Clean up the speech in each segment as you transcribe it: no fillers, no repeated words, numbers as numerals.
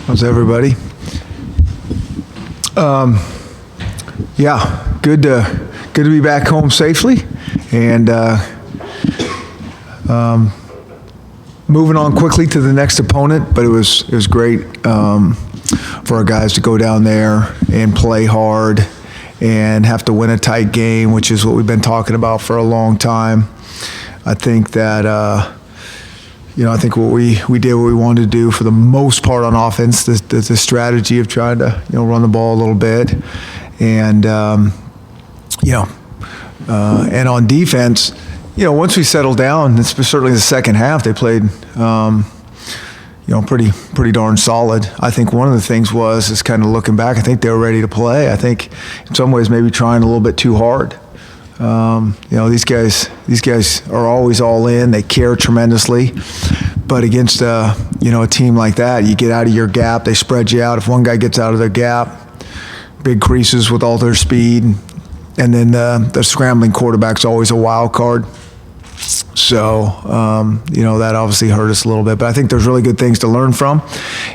How's everybody? Yeah, good to be back home safely, and moving on quickly to the next opponent. But it was great for our guys to go down there and play hard and have to win a tight game, which is what we've been talking about for a long time. I think that I think what we did what we wanted to do for the most part on offense. The strategy of trying to run the ball a little bit, and and on defense, once we settled down, it's certainly the second half they played pretty darn solid. I think one of the things is kind of looking back, I think they were ready to play. I think in some ways maybe trying a little bit too hard. These guys are always all in. They care tremendously, but against a team like that, you get out of your gap. They spread you out. If one guy gets out of their gap, big creases with all their speed, and then the scrambling quarterback's always a wild card. So that obviously hurt us a little bit. But I think there's really good things to learn from,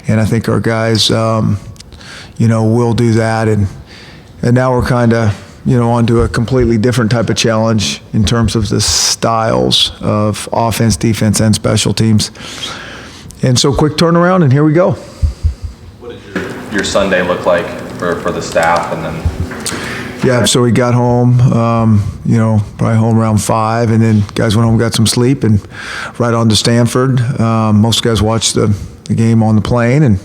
and I think our guys will do that. And now we're kind of onto a completely different type of challenge in terms of the styles of offense, defense, and special teams. And so quick turnaround, and here we go. What did your Sunday look like for the staff? And then yeah, so we got home, probably home around 5, and then guys went home, got some sleep, and right on to Stanford. Most guys watched the game on the plane, and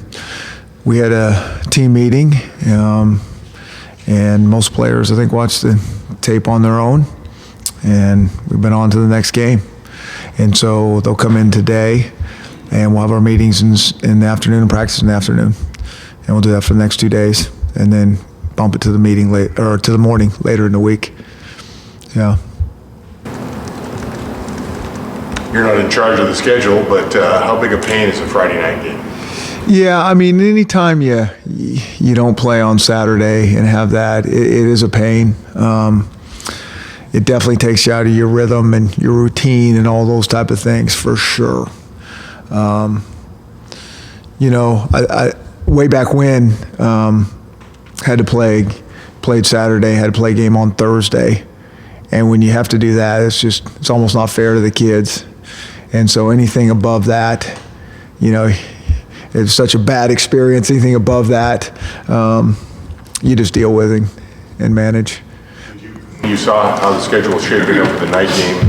we had a team meeting. And most players, I think, watched the tape on their own, and we've been on to the next game. And so they'll come in today, and we'll have our meetings in the afternoon and practice in the afternoon, and we'll do that for the next 2 days, and then bump it to the meeting to the morning later in the week. Yeah. You're not in charge of the schedule, but how big a pain is a Friday night game? Yeah, I mean, anytime you don't play on Saturday and have that, it is a pain. It definitely takes you out of your rhythm and your routine and all those type of things for sure. I way back when played Saturday, had to play a game on Thursday, and when you have to do that, it's almost not fair to the kids. And so anything above that, it's such a bad experience. Anything above that, you just deal with it and manage. You saw how the schedule was shaping up for the night game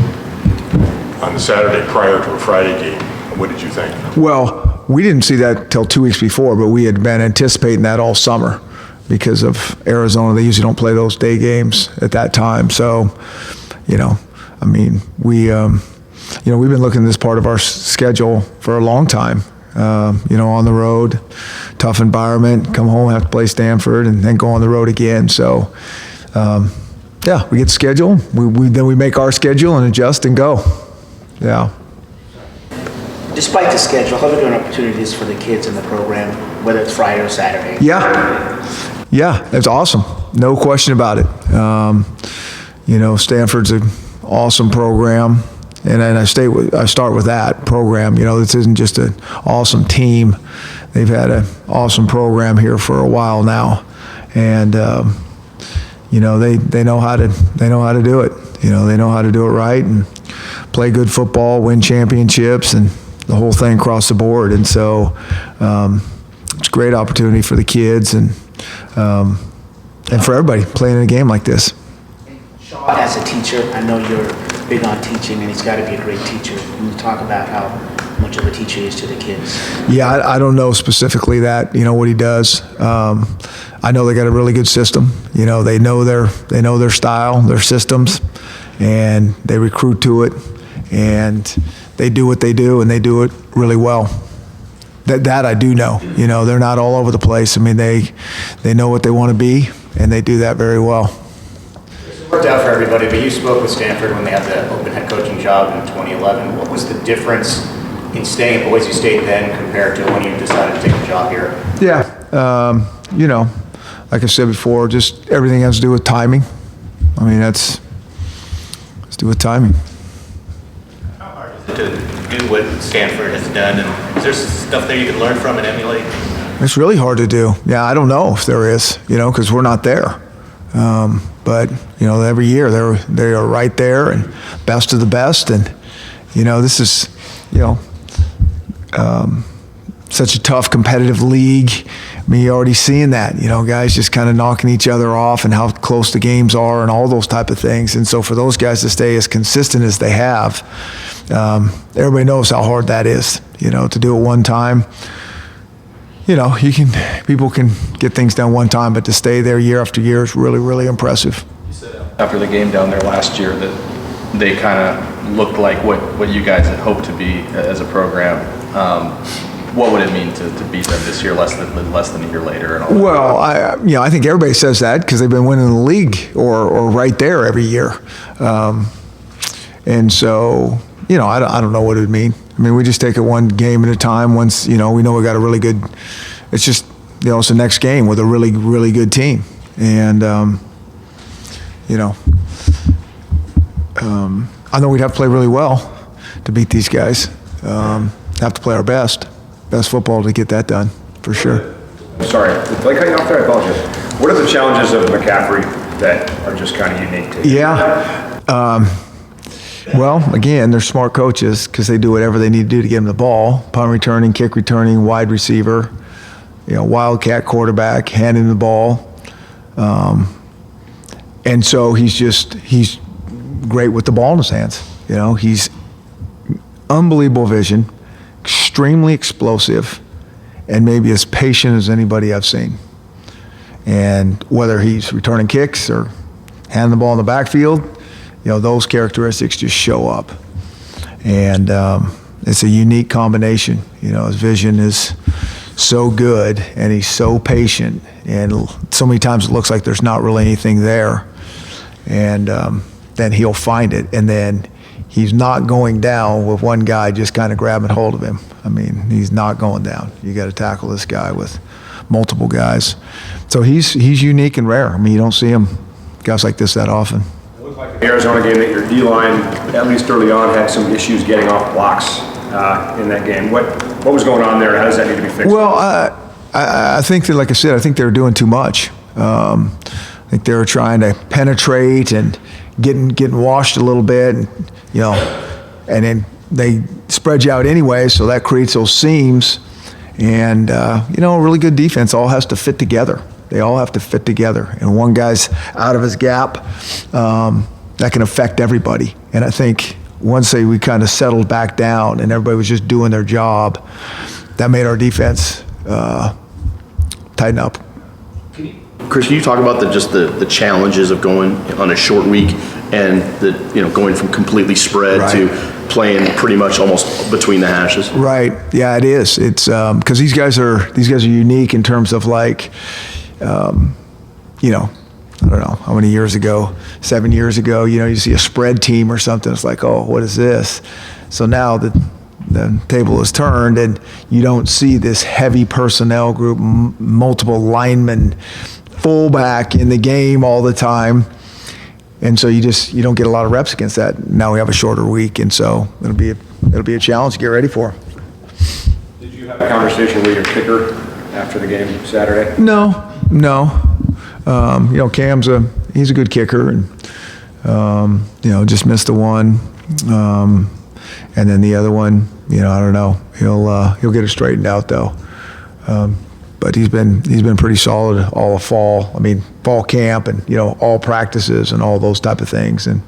on the Saturday prior to a Friday game. What did you think? Well, we didn't see that till 2 weeks before, but we had been anticipating that all summer because of Arizona. They usually don't play those day games at that time. So, we've been looking at this part of our schedule for a long time. On the road, tough environment, come home, have to play Stanford, and then go on the road again. So, we get the schedule. Then we make our schedule and adjust and go. Yeah. Despite the schedule, how are there opportunities for the kids in the program, whether it's Friday or Saturday? Yeah, it's awesome. No question about it. Stanford's an awesome program. And I start with that program. This isn't just an awesome team. They've had an awesome program here for a while now, and they know how to do it. They know how to do it right and play good football, win championships, and the whole thing across the board. And so it's a great opportunity for the kids and for everybody playing in a game like this. Shaw, as a teacher, I know you're big on teaching, and he's got to be a great teacher. Can you talk about how much of a teacher he is to the kids? Yeah, I don't know specifically that, what he does. I know they got a really good system. They know their style, their systems, and they recruit to it, and they do what they do, and they do it really well. That I do know. They're not all over the place. They know what they want to be, and they do that very well. It worked out for everybody, but you spoke with Stanford when they had the open head coaching job in 2011. What was the difference in staying at Boise State then compared to when you decided to take the job here? Yeah, like I said before, just everything has to do with timing. Let's do with timing. How hard is it to do what Stanford has done, and is there stuff there you can learn from and emulate? It's really hard to do. Yeah, I don't know if there is, because we're not there. But every year they are right there and best of the best, and this is such a tough competitive league. I mean, you're already seeing that, guys just kind of knocking each other off and how close the games are and all those type of things. And so for those guys to stay as consistent as they have, everybody knows how hard that is, to do it one time. People can get things done one time, but to stay there year after year is really, really impressive. You said after the game down there last year that they kind of looked like what you guys had hoped to be as a program. What would it mean to beat them this year, less than a year later? And all that? Well, I think everybody says that because they've been winning the league or right there every year, and so I don't know what it would mean. I mean, we just take it one game at a time. Once we know we got a really good. It's just it's the next game with a really, really good team, and I know we'd have to play really well to beat these guys. Have to play our best football to get that done, for sure. Sorry, did I cut you off there? I apologize. What are the challenges of McCaffrey that are just kind of unique to you? Yeah. Well, again, they're smart coaches because they do whatever they need to do to get him the ball. Punt returning, kick returning, wide receiver, wildcat quarterback, handing the ball. And so he's great with the ball in his hands. He's unbelievable vision, extremely explosive, and maybe as patient as anybody I've seen. And whether he's returning kicks or handing the ball in the backfield, those characteristics just show up. And it's a unique combination. His vision is so good, and he's so patient, and so many times it looks like there's not really anything there. And then he'll find it, and then he's not going down with one guy just kind of grabbing hold of him. I mean, he's not going down. You got to tackle this guy with multiple guys. So he's unique and rare. I mean, you don't see guys like this that often. It looked like the Arizona game that your D-line, at least early on, had some issues getting off blocks in that game. What was going on there? How does that need to be fixed? Well, I think that, like I said, I think they were doing too much. I think they were trying to penetrate and getting washed a little bit, and and then they spread you out anyway, so that creates those seams. And a really good defense all has to fit together. They all have to fit together. And one guy's out of his gap, that can affect everybody. And I think once we kind of settled back down and everybody was just doing their job, that made our defense tighten up. Chris, can you talk about the challenges of going on a short week and going from completely spread to playing pretty much almost between the hashes? Right. Yeah, it is. It's because these guys are unique in terms of I don't know how many years ago, 7 years ago, you see a spread team or something. It's like, oh, what is this? So now the table is turned, and you don't see this heavy personnel group, multiple linemen, fullback in the game all the time. And so you don't get a lot of reps against that. Now we have a shorter week, and so it'll be a challenge to get ready for. Did you have a conversation with your kicker after the game Saturday? No. Cam's he's a good kicker, and just missed the one, and then the other one, I don't know. He'll get it straightened out though. But he's been pretty solid all of fall. I mean, fall camp and all practices and all those type of things, and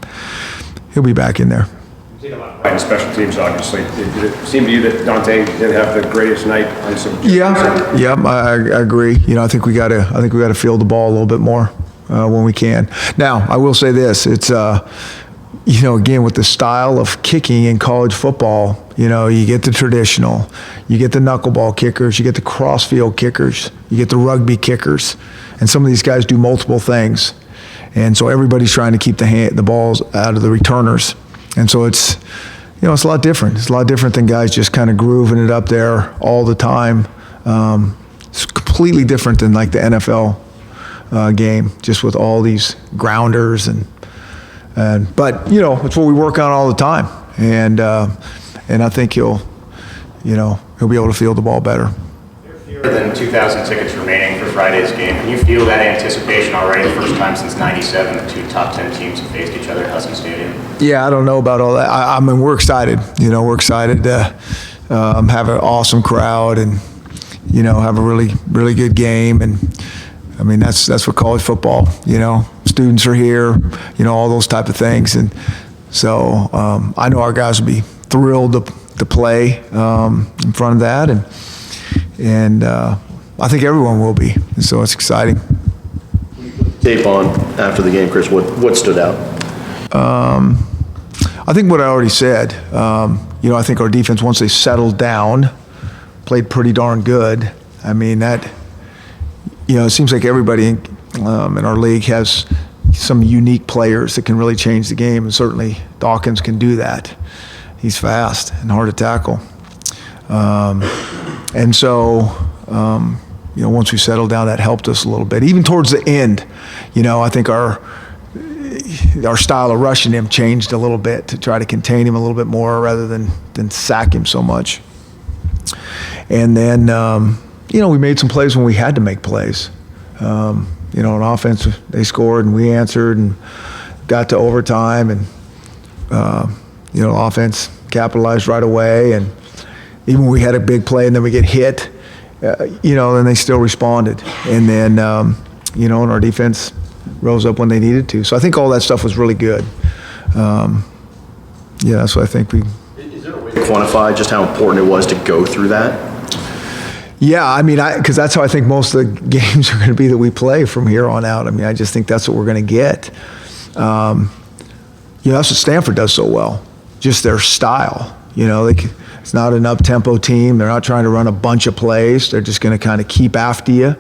he'll be back in there. You've seen a lot of pride in special teams, obviously. Did it seem to you that Dante didn't have the greatest night on some? Yeah, I agree. I think we got to field the ball a little bit more when we can. Now, I will say this: it's again, with the style of kicking in college football, you get the traditional, you get the knuckleball kickers, you get the crossfield kickers, you get the rugby kickers, and some of these guys do multiple things, and so everybody's trying to keep the balls out of the returners, and so it's a lot different. It's a lot different than guys just kind of grooving it up there all the time. It's completely different than like the NFL game, just with all these grounders but it's what we work on all the time, and I think he'll be able to field the ball better. Is there fear Than 2,000 tickets remaining for Friday's game. Can you feel that anticipation already? The first time since '97 the two top 10 teams have faced each other at Husky Stadium. Yeah, I don't know about all that. I mean, we're excited. We're excited to have an awesome crowd and have a really, really good game. And I mean, that's what college football. Students are here. All those type of things. And so I know our guys will be thrilled to play in front of that, and I think everyone will be. So it's exciting. Tape on after the game, Chris. What stood out? I think what I already said. I think our defense, once they settled down, played pretty darn good. I mean, that, it seems like everybody in our league has some unique players that can really change the game, and certainly Dawkins can do that. He's fast and hard to tackle. And so, once we settled down, that helped us a little bit. Even towards the end, I think our style of rushing him changed a little bit to try to contain him a little bit more rather than sack him so much. And then, we made some plays when we had to make plays. On offense, they scored and we answered and got to overtime, and offense capitalized right away. And even when we had a big play and then we get hit, then they still responded. And then, and our defense rose up when they needed to. So I think all that stuff was really good. That's what I think we. Is there a way to quantify just how important it was to go through that? Yeah, I mean, because that's how I think most of the games are going to be that we play from here on out. I mean, I just think that's what we're going to get. That's what Stanford does so well, just their style. It's not an up-tempo team. They're not trying to run a bunch of plays. They're just going to kind of keep after you,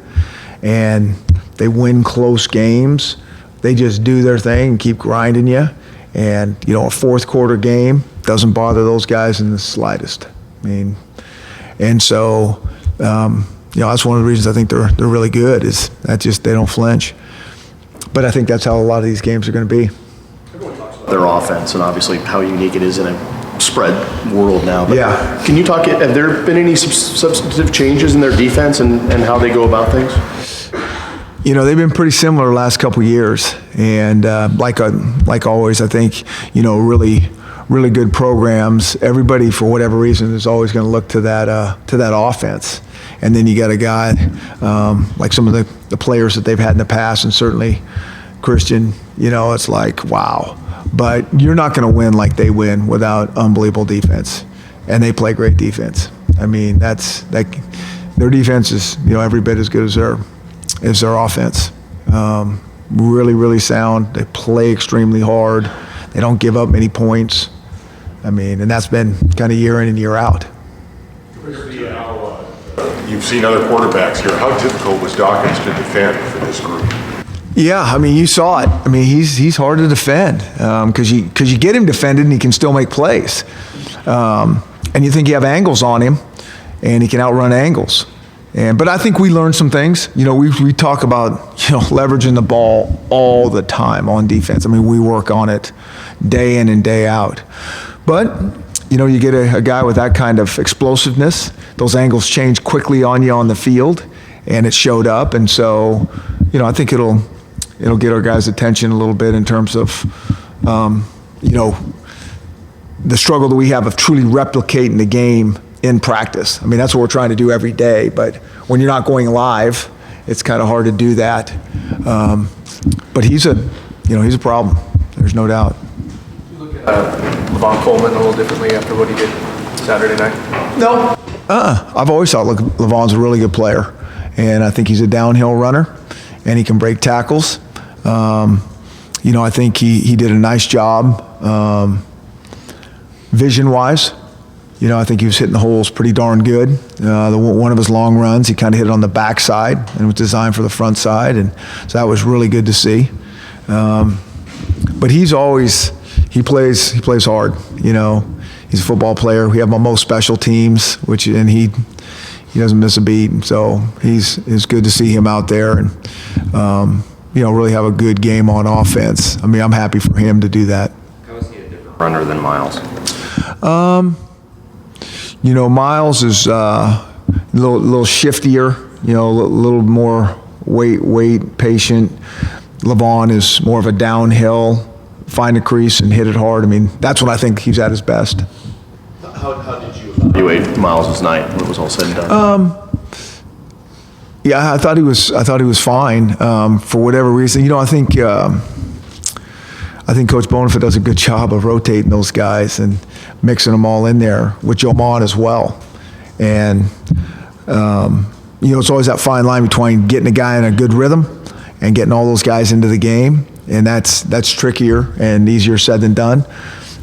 and they win close games. They just do their thing and keep grinding you. And, a fourth quarter game doesn't bother those guys in the slightest. I mean, and so, that's one of the reasons I think they're really good is that just they don't flinch. But I think that's how a lot of these games are going to be. Their offense and obviously how unique it is in a spread world now. But yeah. Can you talk, have there been any substantive changes in their defense and how they go about things? They've been pretty similar the last couple of years. And like always, I think, really, really good programs. Everybody, for whatever reason, is always going to look to that offense. And then you got a guy like some of the players that they've had in the past, and certainly Christian, it's like, wow. But you're not going to win like they win without unbelievable defense. And they play great defense. I mean, their defense is, every bit as good as their offense. Really, really sound. They play extremely hard. They don't give up many points. I mean, and that's been kind of year in and year out. You've seen other quarterbacks here. How difficult was Dawkins to defend for this group? Yeah, I mean, you saw it. I mean, he's hard to defend because you get him defended and he can still make plays. And you think you have angles on him, and he can outrun angles. But I think we learned some things. We talk about leveraging the ball all the time on defense. I mean, we work on it day in and day out. But you get a guy with that kind of explosiveness. Those angles change quickly on you on the field, and it showed up. And so, I think it'll get our guys' attention a little bit in terms of, the struggle that we have of truly replicating the game in practice. I mean, that's what we're trying to do every day. But when you're not going live, it's kind of hard to do that. But he's a problem. There's no doubt. You look at Levon Coleman a little differently after what he did Saturday night? No. I've always thought Levon's a really good player, and I think he's a downhill runner, and he can break tackles. I think he did a nice job vision-wise. I think he was hitting the holes pretty darn good. One of his long runs, he kind of hit it on the backside, and it was designed for the front side, and so that was really good to see. But he plays hard. He's a football player. We have him on most special teams, and he doesn't miss a beat. And so it's good to see him out there and really have a good game on offense. I mean, I'm happy for him to do that. How is he a different runner than Miles? Miles is, little shiftier, you know, a little more weight, patient. Levon is more of a downhill, find a crease and hit it hard. I mean, that's when I think he's at his best. How did you evaluate Miles' night when it was all said and done? Yeah, I thought he was fine for whatever reason. You know, I think Coach Bonifant does a good job of rotating those guys and mixing them all in there with Jomon as well. And you know, it's always that fine line between getting a guy in a good rhythm and getting all those guys into the game, and that's trickier and easier said than done.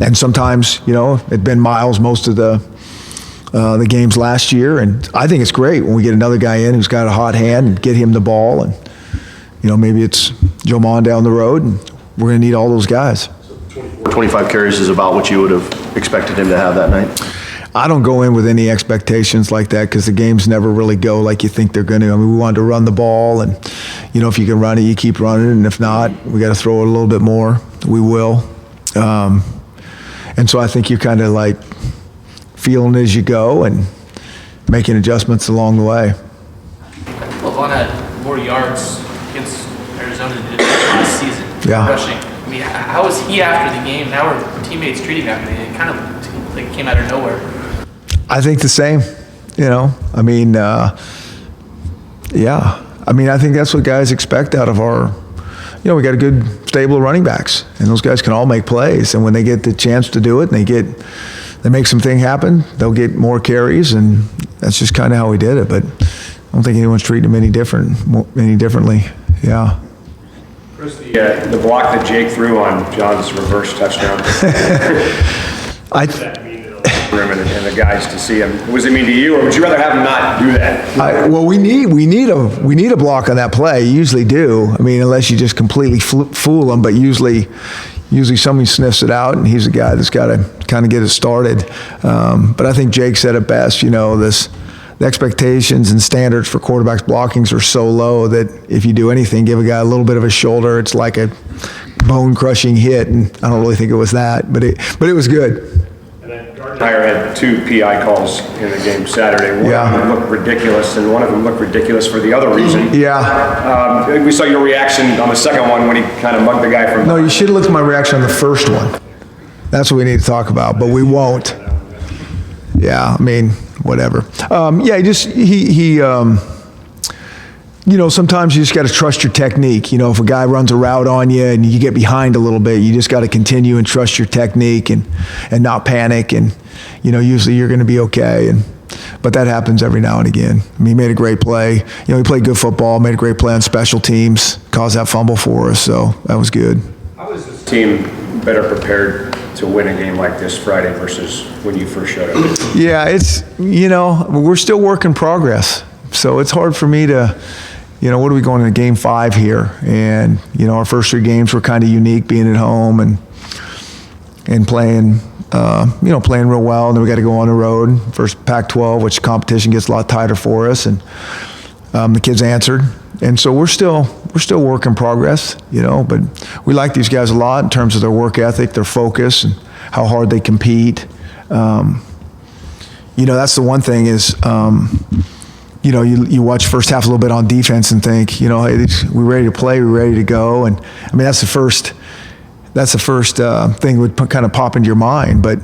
And sometimes, you know, it'd been Miles most of the games last year, and I think it's great when we get another guy in who's got a hot hand and get him the ball, and you know, maybe it's Jomon down the road, and we're going to need all those guys. 25 carries is about what you would have expected him to have that night? I don't go in with any expectations like that because the games never really go like you think they're going to. I mean, we wanted to run the ball, and you know, if you can run it, you keep running, and if not, we got to throw it a little bit more. We will. And so I think you're kind of like feeling as you go and making adjustments along the way. Levon had more yards against Arizona than he did last season. Yeah. Rushing. I mean, how was he after the game? How are teammates treating him? I mean, it kind of like came out of nowhere. I think the same. You know, I mean, yeah. I mean, I think that's what guys expect out of our. You know, we got a good stable of running backs, and those guys can all make plays. And when they get the chance to do it, and they make something happen, they'll get more carries, and that's just kind of how we did it. But I don't think anyone's treating them any differently. Yeah. Chris, the block that Jake threw on John's reverse touchdown. I and the guys to see him. What does it mean to you, or would you rather have him not do that? Well, we need a block on that play. You usually do. I mean, unless you just completely fool them, but usually somebody sniffs it out, and he's the guy that's got to kind of get it started. But I think Jake said it best. You know, the expectations and standards for quarterbacks blockings are so low that if you do anything, give a guy a little bit of a shoulder, it's like a bone-crushing hit, and I don't really think it was that, but it was good. Meyer had 2 PI calls in the game Saturday. One of them looked ridiculous, and one of them looked ridiculous for the other reason. Yeah. We saw your reaction on the second one when he kind of mugged the guy from. No, you should have looked at my reaction on the first one. That's what we need to talk about, but we won't. Yeah, I mean, whatever. You know, sometimes you just got to trust your technique. You know, if a guy runs a route on you and you get behind a little bit, you just got to continue and trust your technique and not panic. And, you know, usually you're going to be okay. But that happens every now and again. I mean, he made a great play. You know, he played good football, made a great play on special teams, caused that fumble for us. So that was good. How is this team better prepared to win a game like this Friday versus when you first showed up? Yeah, it's, you know, we're still work in progress. So it's hard for me to, you know, what are we going into game 5 here? And, you know, our first 3 games were kind of unique, being at home and playing, you know, playing real well. And then we got to go on the road. First Pac-12, which competition gets a lot tighter for us. And the kids answered. And so we're still work in progress, you know, but we like these guys a lot in terms of their work ethic, their focus, and how hard they compete. You know, that's the one thing is, you know, you watch first half a little bit on defense and think, you know, hey, we're ready to play, we're ready to go. And I mean, that's the first thing that would kind of pop into your mind. But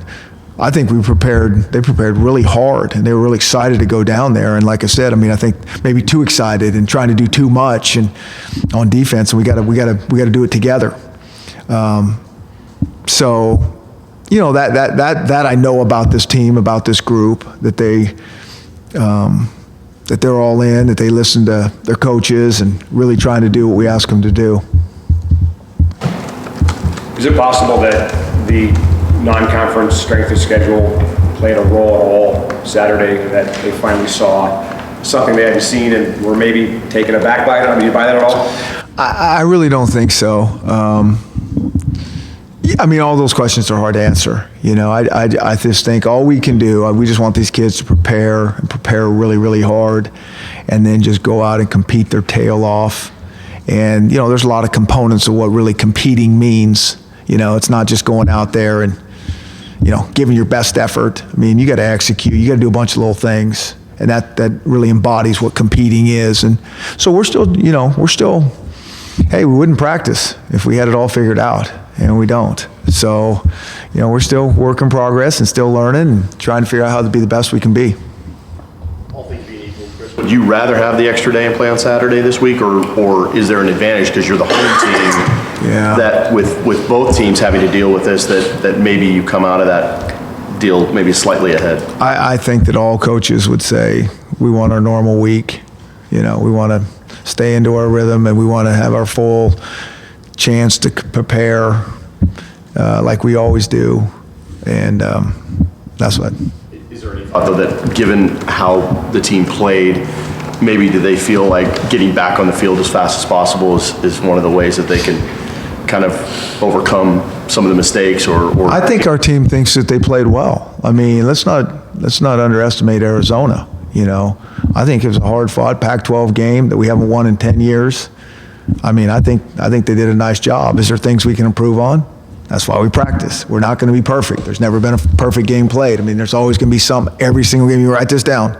I think they prepared really hard, and they were really excited to go down there. And like I said, I mean, I think maybe too excited and trying to do too much and on defense, and we got to do it together. So, you know, that I know about this team, about this group, that they're all in, that they listen to their coaches and really trying to do what we ask them to do. Is it possible that the non-conference strength of schedule played a role at all Saturday, that they finally saw something they hadn't seen and were maybe taken aback by it? I mean, do you buy that at all? I really don't think so. I mean, all those questions are hard to answer. You know, I just think all we can do, we just want these kids to prepare really, really hard, and then just go out and compete their tail off. And, you know, there's a lot of components of what really competing means. You know, it's not just going out there and, you know, giving your best effort. I mean, you got to execute. You got to do a bunch of little things. And that really embodies what competing is. And so we're still, hey, we wouldn't practice if we had it all figured out, and we don't. So, we're still work in progress and still learning and trying to figure out how to be the best we can be. Would you rather have the extra day and play on Saturday this week, or is there an advantage because you're the home team that with both teams having to deal with this, that maybe you come out of that deal maybe slightly ahead? I think that all coaches would say we want our normal week. We want to stay into our rhythm, and we want to have our full chance to prepare like we always do. And that's what. Is there any thought, though, that given how the team played, maybe do they feel like getting back on the field as fast as possible is one of the ways that they can kind of overcome some of the mistakes? Or I think our team thinks that they played well. I mean, let's not underestimate Arizona. I think it was a hard-fought Pac-12 game that we haven't won in 10 years. I mean, I think they did a nice job. Is there things we can improve on? That's why we practice. We're not going to be perfect. There's never been a perfect game played. I mean, there's always going to be some. Every single game, you write this down.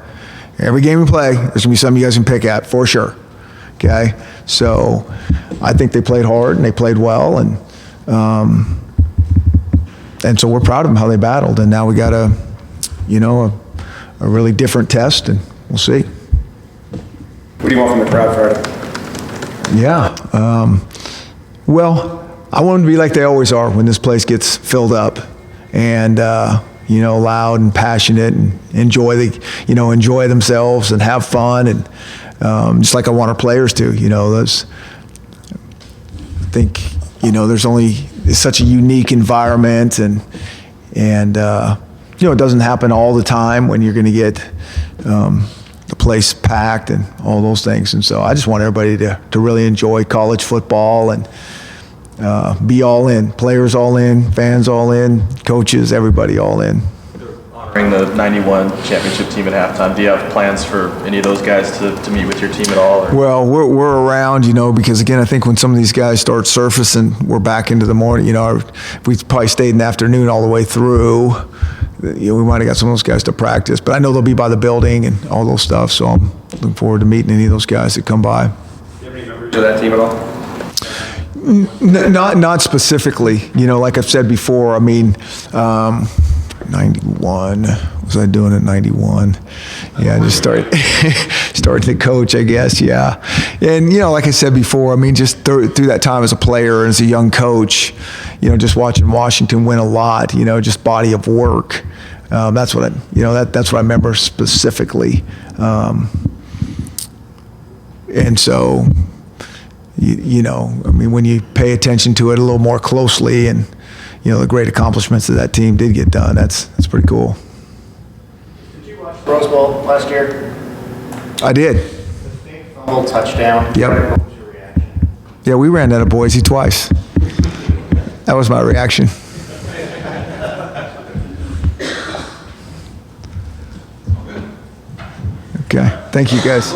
Every game you play, there's going to be something you guys can pick at for sure. Okay? So I think they played hard and they played well, and so we're proud of them how they battled. And now we got a really different test, and we'll see. What do you want from the crowd Friday? Yeah. Well, I want them to be like they always are when this place gets filled up, and loud and passionate, and enjoy themselves and have fun, and just like I want our players to. I think it's such a unique environment, and it doesn't happen all the time when you're going to get the place packed and all those things. And so I just want everybody to really enjoy college football and be all in. Players all in, fans all in, coaches, everybody all in. Honoring the 91 championship team at halftime, do you have plans for any of those guys to meet with your team at all? Or? Well, we're around, because again, I think when some of these guys start surfacing, we're back into the morning. If we probably stayed in the afternoon all the way through, we might have got some of those guys to practice. But I know they'll be by the building and all those stuff, so I'm looking forward to meeting any of those guys that come by. Do you have any members of that team at all? Not specifically. Like I've said before, I mean, 91, what was I doing at 91? Yeah, I just started to coach, I guess, yeah. And, like I said before, I mean, just through that time as a player and as a young coach, just watching Washington win a lot, just body of work. That's what that's what I remember specifically. And so, I mean, when you pay attention to it a little more closely, and the great accomplishments that that team did get done, that's pretty cool. Did you watch the Rose Bowl last year? I did. The big fumble touchdown. Yep. What was your reaction? Yeah, we ran that at Boise twice. That was my reaction. Okay, thank you guys.